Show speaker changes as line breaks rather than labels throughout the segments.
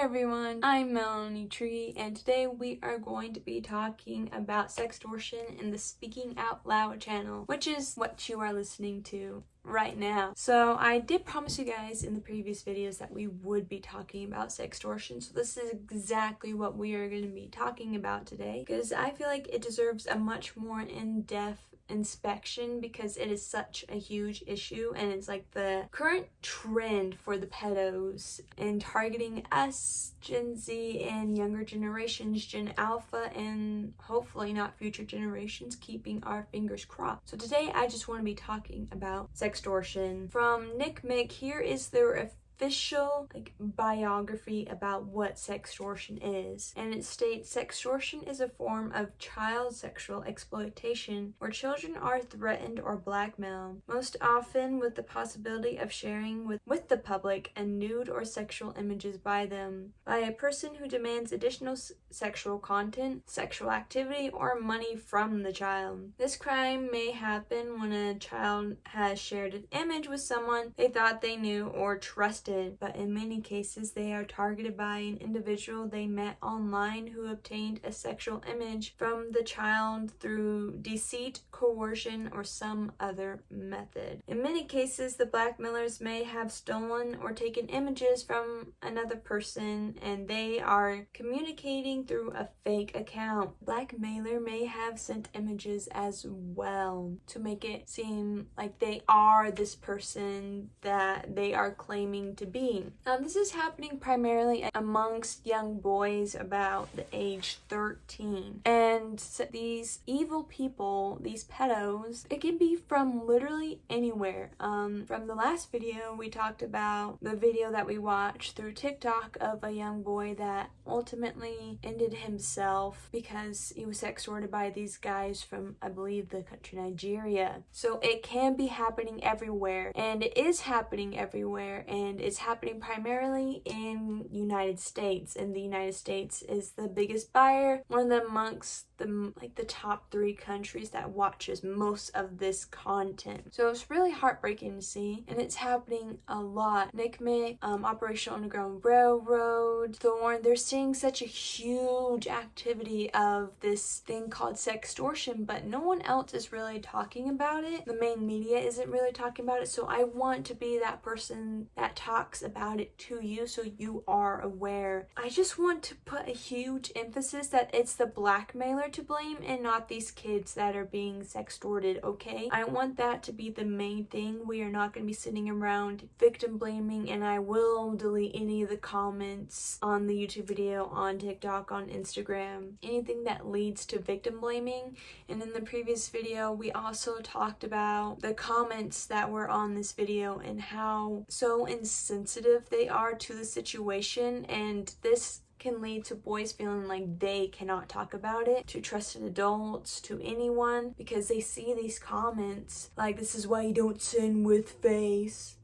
everyone, I'm Melanie Tree, and today we are going to be talking about sextortion in the Speaking Out Loud channel, which is what you are listening to right now. So I did promise you guys in the previous videos that we would be talking about sextortion, so this is exactly what we are going to be talking about today, because I feel like it deserves a much more in-depth inspection because it is such a huge issue, and it's like the current trend for the pedos and targeting us, Gen Z, and younger generations, Gen Alpha, and hopefully not future generations, keeping our fingers crossed. So today I just want to be talking about sextortion. From Nick Mick, here is their official biography about what sextortion is, and it states sextortion is a form of child sexual exploitation where children are threatened or blackmailed, most often with the possibility of sharing with the public a nude or sexual images by them by a person who demands additional sexual content, sexual activity, or money from the child. This crime may happen when a child has shared an image with someone they thought they knew or trusted, but in many cases they are targeted by an individual they met online who obtained a sexual image from the child through deceit, coercion, or some other method. In many cases, the blackmailers may have stolen or taken images from another person, and they are communicating through a fake account. Blackmailer may have sent images as well to make it seem like they are this person that they are claiming to be. Now, this is happening primarily amongst young boys about the age 13. And these evil people, these pedos, it can be from literally anywhere. From the last video, we talked about the video that we watched through TikTok of a young boy that ultimately ended himself because he was sextorted by these guys from, I believe, the country Nigeria. So it can be happening everywhere, and it is happening everywhere, and it's happening primarily in United States, and the United States is the biggest buyer, one of the amongst the top 3 countries that watches most of this content. So it's really heartbreaking to see, and it's happening a lot. Nick Mick, Operation Underground Railroad, Thorn, they're seeing such a huge activity of this thing called sextortion, but no one else is really talking about it. The main media isn't really talking about it, so I want to be that person that talks about it to you so you are aware. I just want to put a huge emphasis that it's the blackmailer to blame and not these kids that are being sextorted, okay? I want that to be the main thing. We are not going to be sitting around victim blaming, and I will delete any of the comments on the YouTube video, on TikTok, on Instagram, anything that leads to victim blaming. And in the previous video, we also talked about the comments that were on this video and how so insensitive they are to the situation, and this can lead to boys feeling like they cannot talk about it to trusted adults, to anyone, because they see these comments like, this is why you don't sin with face.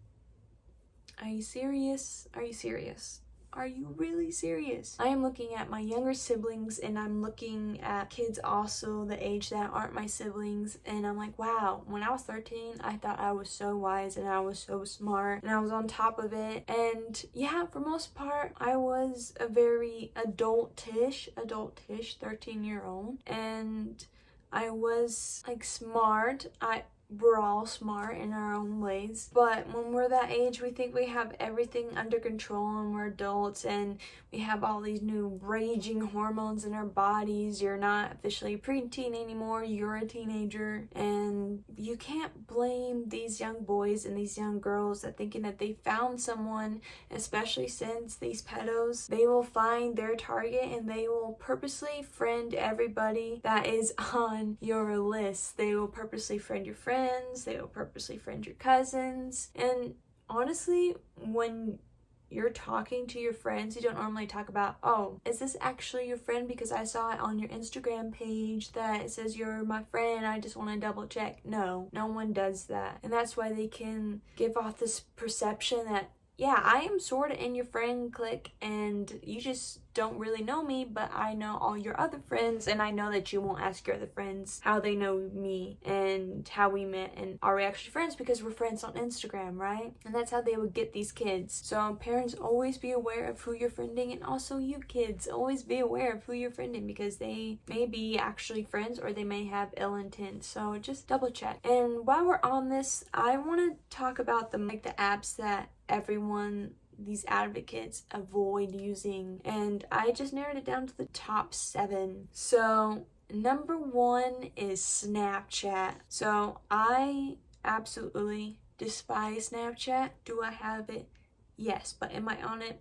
Are you serious? Are you serious? Are you really serious? I am looking at my younger siblings, and I'm looking at kids also the age that aren't my siblings, and I'm like, wow, when I was 13, I thought I was so wise and I was so smart and I was on top of it. And yeah, for most part, I was a very adultish 13-year-old, and I was smart. We're all smart in our own ways, but when we're that age, we think we have everything under control, and we're adults, and we have all these new raging hormones in our bodies. You're not officially preteen anymore, you're a teenager, and you can't blame these young boys and these young girls that thinking that they found someone, especially since these pedos, they will find their target and they will purposely friend everybody that is on your list. They will purposely friend your friends, they will purposely friend your cousins. And honestly, when you're talking to your friends, you don't normally talk about, oh, is this actually your friend because I saw it on your Instagram page that it says you're my friend, I just want to double check. No one does that. And that's why they can give off this perception that yeah, I am sort of in your friend clique, and you just don't really know me, but I know all your other friends, and I know that you won't ask your other friends how they know me and how we met and are we actually friends, because we're friends on Instagram, right? And that's how they would get these kids. So parents, always be aware of who you're friending, and also you kids, always be aware of who you're friending, because they may be actually friends or they may have ill intent. So just double check. And while we're on this, I want to talk about the apps that these advocates avoid using, and I just narrowed it down to the top 7. So number 1 is Snapchat. So I absolutely despise Snapchat. Do I have it? Yes. But am I on it?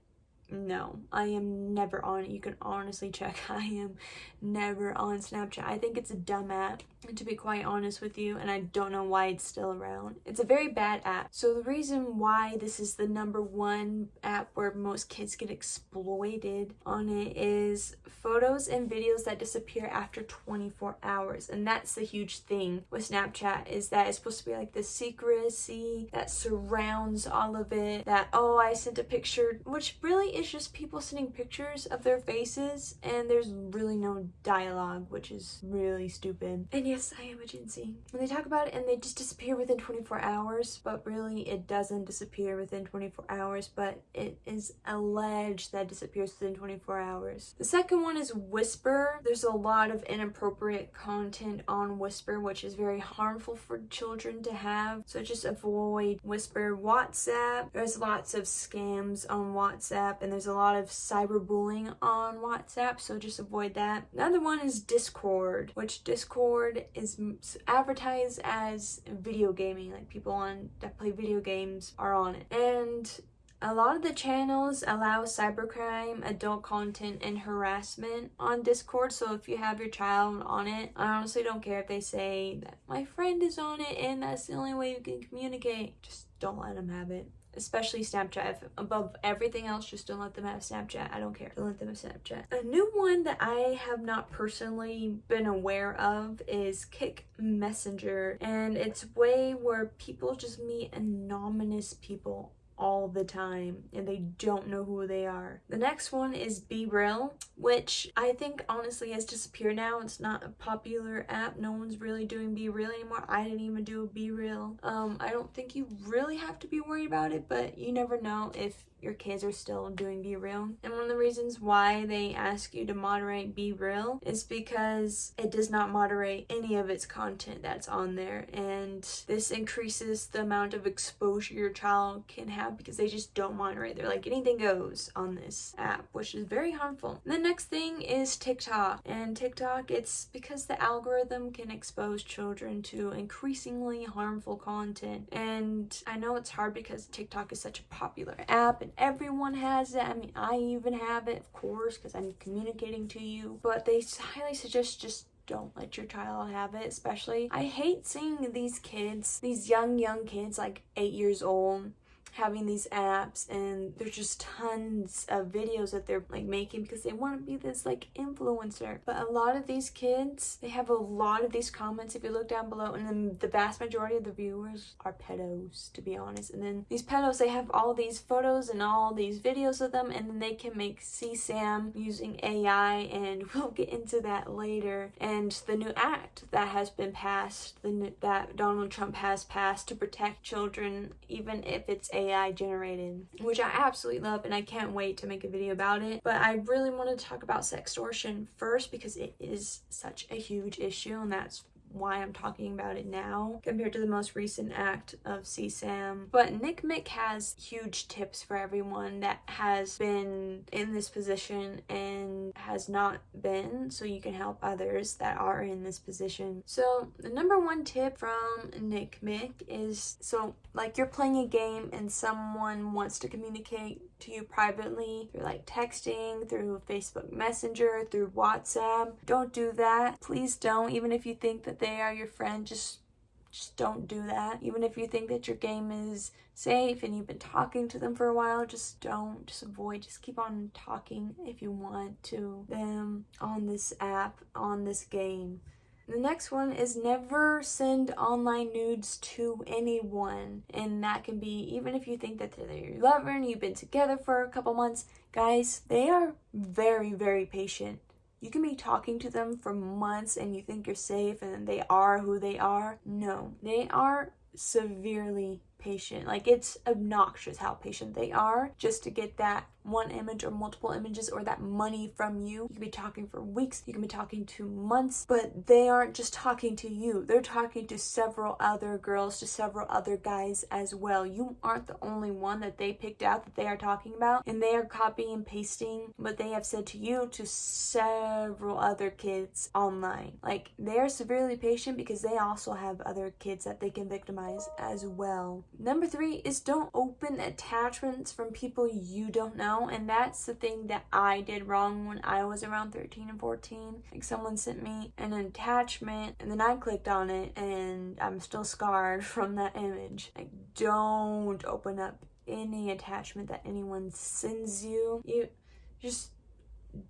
No, I am never on it. You can honestly check. I am never on Snapchat. I think it's a dumb app, to be quite honest with you, and I don't know why it's still around. It's a very bad app. So the reason why this is the number 1 app where most kids get exploited on it is photos and videos that disappear after 24 hours. And that's the huge thing with Snapchat, is that it's supposed to be like the secrecy that surrounds all of it, that, oh, I sent a picture, which really is just people sending pictures of their faces, and there's really no dialogue, which is really stupid. And yes, I am a Gen Z. When they talk about it and they just disappear within 24 hours, but really it doesn't disappear within 24 hours, but it is alleged that it disappears within 24 hours. The second one is Whisper. There's a lot of inappropriate content on Whisper, which is very harmful for children to have, so just avoid Whisper. WhatsApp, there's lots of scams on WhatsApp, and there's a lot of cyberbullying on WhatsApp, so just avoid that. Another one is Discord, which Discord is advertised as video gaming, like people that play video games are on it. And a lot of the channels allow cybercrime, adult content, and harassment on Discord. So if you have your child on it, I honestly don't care if they say that my friend is on it and that's the only way you can communicate. Just don't let them have it. Especially Snapchat. If above everything else, just don't let them have Snapchat. I don't care. Don't let them have Snapchat. A new one that I have not personally been aware of is Kick Messenger. And it's a way where people just meet anonymous people all the time and they don't know who they are. The next one is Be Real, which I think honestly has disappeared now. It's not a popular app. No one's really doing Be Real anymore. I didn't even do a Be Real. I don't think you really have to be worried about it, but you never know if your kids are still doing Be Real. And one of the reasons why they ask you to moderate Be Real is because it does not moderate any of its content that's on there, and this increases the amount of exposure your child can have because they just don't moderate. They're like, anything goes on this app, which is very harmful. And the next thing is TikTok. And TikTok, it's because the algorithm can expose children to increasingly harmful content. And I know it's hard because TikTok is such a popular app and everyone has it. I mean, I even have it, of course, because I'm communicating to you. But they highly suggest just don't let your child have it. Especially, I hate seeing these kids, these young kids, like 8 years old, having these apps, and there's just tons of videos that they're like making because they want to be this like influencer. But a lot of these kids, they have a lot of these comments if you look down below, and then the vast majority of the viewers are pedos, to be honest. And then these pedos, they have all these photos and all these videos of them, and then they can make CSAM using AI, and we'll get into that later. And the new act that has been passed, that Donald Trump has passed to protect children, even if it's AI generated, which I absolutely love, and I can't wait to make a video about it. But I really want to talk about sextortion first because it is such a huge issue, and that's why I'm talking about it now compared to the most recent act of CSAM. But Nick Mick has huge tips for everyone that has been in this position and has not been, so you can help others that are in this position. So the number 1 tip from Nick Mick is, so like you're playing a game and someone wants to communicate to you privately through like texting, through Facebook Messenger, through WhatsApp. Don't do that. Please don't. Even if you think that they are your friend, just don't do that. Even if you think that your game is safe and you've been talking to them for a while, just don't. Just avoid. Just keep on talking if you want to them on this app, on this game. The next one is never send online nudes to anyone. And that can be, even if you think that they're your lover and you've been together for a couple months, guys, they are very, very patient. You can be talking to them for months and you think you're safe and they are who they are. No, they are severely patient. Like, it's obnoxious how patient they are just to get that one image or multiple images or that money from you. You can be talking for weeks, you can be talking to months, but they aren't just talking to you. They're talking to several other girls, to several other guys as well. You aren't the only one that they picked out that they are talking about, and they are copying and pasting what they have said to you to several other kids online. Like, they are severely patient because they also have other kids that they can victimize as well. Number 3 is don't open attachments from people you don't know. And that's the thing that I did wrong when I was around 13 and 14. Like, someone sent me an attachment and then I clicked on it and I'm still scarred from that image. Like, don't open up any attachment that anyone sends you. You just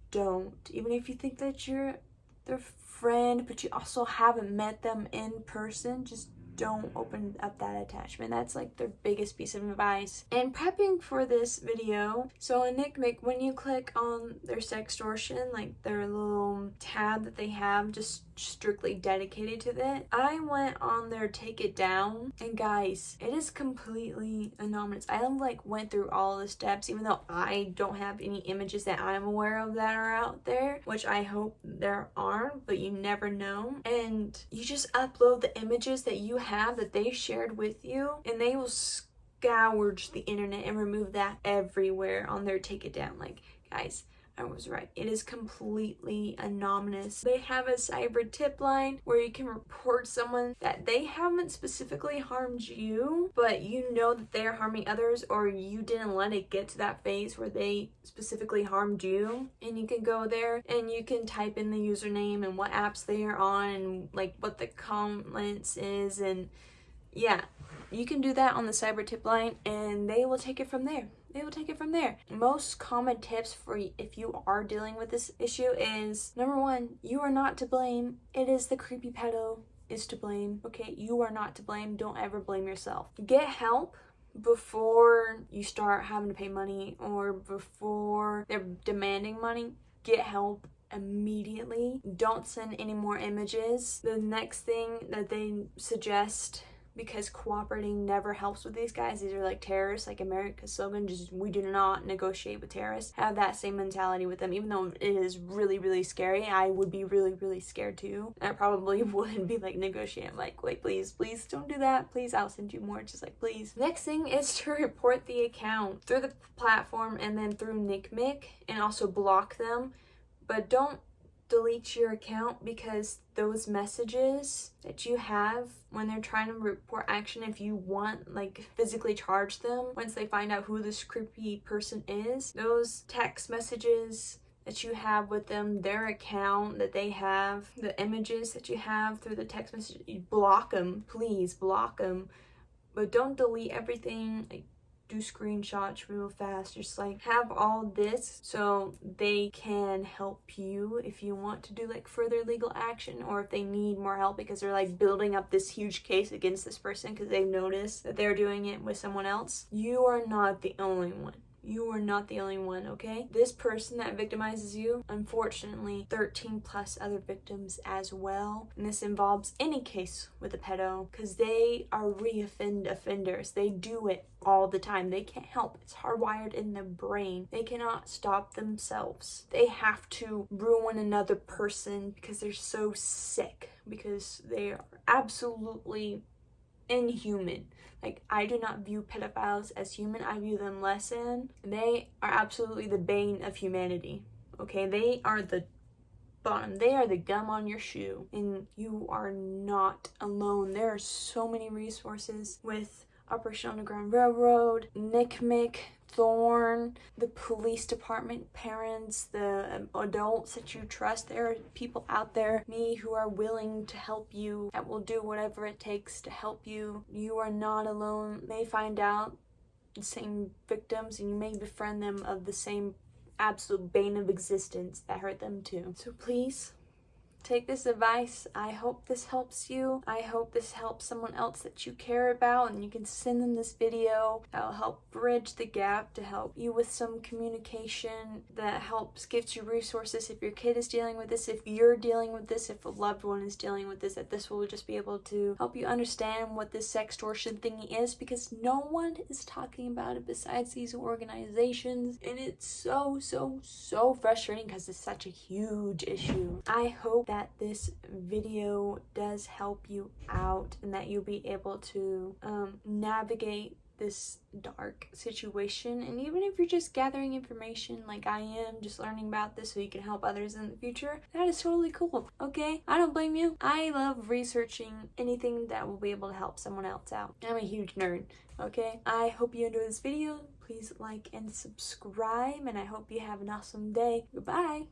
don't. Even if you think that you're their friend but you also haven't met them in person, just don't open up that attachment. That's like their biggest piece of advice. And prepping for this video, so on NickMick, when you click on their Sextortion, like their little tab that they have just strictly dedicated to that, I went on their take it down, and guys, it is completely anonymous. I went through all the steps, even though I don't have any images that I'm aware of that are out there, which I hope there aren't, but you never know. And you just upload the images that you have that they shared with you, and they will scourge the internet and remove that everywhere on their take it down. Like, guys, I was right. It is completely anonymous. They have a cyber tip line where you can report someone that they haven't specifically harmed you, but you know that they are harming others, or you didn't let it get to that phase where they specifically harmed you. And you can go there and you can type in the username and what apps they are on and like what the comments is, and yeah, you can do that on the cyber tip line and they will take it from there. They will take it from there. Most common tips for if you are dealing with this issue is, number 1, you are not to blame. It is the creepy pedo is to blame. Okay, you are not to blame. Don't ever blame yourself. Get help before you start having to pay money or before they're demanding money. Get help immediately. Don't send any more images. The next thing that they suggest, because cooperating never helps with these guys. These are like terrorists, like America's slogan, just we do not negotiate with terrorists. Have that same mentality with them, even though it is really, really scary. I would be really, really scared too. I probably wouldn't be like negotiating, like please don't do that. Please, I'll send you more. Just like, please. Next thing is to report the account through the platform and then through NickMick, and also block them. But don't delete your account, because those messages that you have when they're trying to report action, if you want like physically charge them once they find out who this creepy person is, those text messages that you have with them, their account that they have, the images that you have through the text message, you block them. Please block them, but don't delete everything. Like, do screenshots real fast. Just like have all this so they can help you if you want to do like further legal action, or if they need more help because they're like building up this huge case against this person because they've noticed that they're doing it with someone else. You are not the only one. You are not the only one, okay? This person that victimizes you, unfortunately, 13 plus other victims as well. And this involves any case with a pedo, because they are offenders. They do it all the time. They can't help. It's hardwired in their brain. They cannot stop themselves. They have to ruin another person because they're so sick, because they are absolutely inhuman. Like, I do not view pedophiles as human. I view them less than. They are absolutely the bane of humanity. Okay, they are the bottom. They are the gum on your shoe, and you are not alone. There are so many resources with Operation Underground Railroad, NickMick, Thorn, the police department, parents, the adults that you trust. There are people out there, me, who are willing to help you, that will do whatever it takes to help you. You are not alone. They find out the same victims, and you may befriend them of the same absolute bane of existence that hurt them too. So please, take this advice. I hope this helps you. I hope this helps someone else that you care about, and you can send them this video. That'll help bridge the gap to help you with some communication that helps, gives you resources if your kid is dealing with this, if you're dealing with this, if a loved one is dealing with this, that this will just be able to help you understand what this sextortion thingy is, because no one is talking about it besides these organizations, and it's so frustrating because it's such a huge issue. I hope that this video does help you out and that you'll be able to navigate this dark situation. And even if you're just gathering information like I am, just learning about this so you can help others in the future, that is totally cool. Okay, I don't blame you. I love researching anything that will be able to help someone else out. I'm a huge nerd. Okay, I hope you enjoyed this video. Please like and subscribe, and I hope you have an awesome day. Goodbye.